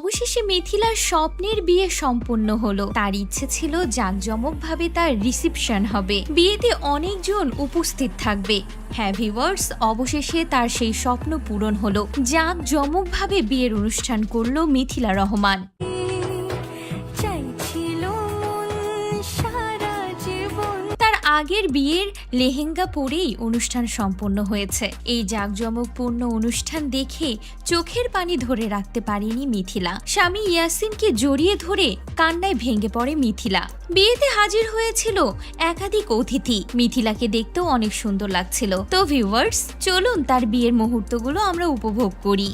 অবশেষে মিথিলার স্বপ্নের বিয়ে সম্পন্ন হলো। তার ইচ্ছে ছিল জাঁকজমকভাবে তার রিসেপশন হবে, বিয়েতে অনেকজন উপস্থিত থাকবে। হ্যাঁ ভিউয়ার্স, অবশেষে তার সেই স্বপ্ন পূরণ হলো। জাঁকজমকভাবে বিয়ের অনুষ্ঠান করলো মিথিলা রহমান। তার আগের বিয়ের লেহেঙ্গা পরেই অনুষ্ঠান সম্পন্ন হয়েছে। এই জাঁকজমকপূর্ণ অনুষ্ঠান দেখে চোখের পানি ধরে রাখতে পারেনি মিথিলা। স্বামী ইয়াসিনকে জড়িয়ে ধরে কান্নায় ভেঙে পড়ে মিথিলা। বিয়েতে হাজির হয়েছিল একাধিক অতিথি। মিথিলাকে দেখতেও অনেক সুন্দর লাগছিল। তো ভিউয়ার্স, চলুন তার বিয়ের মুহূর্তগুলো আমরা উপভোগ করি।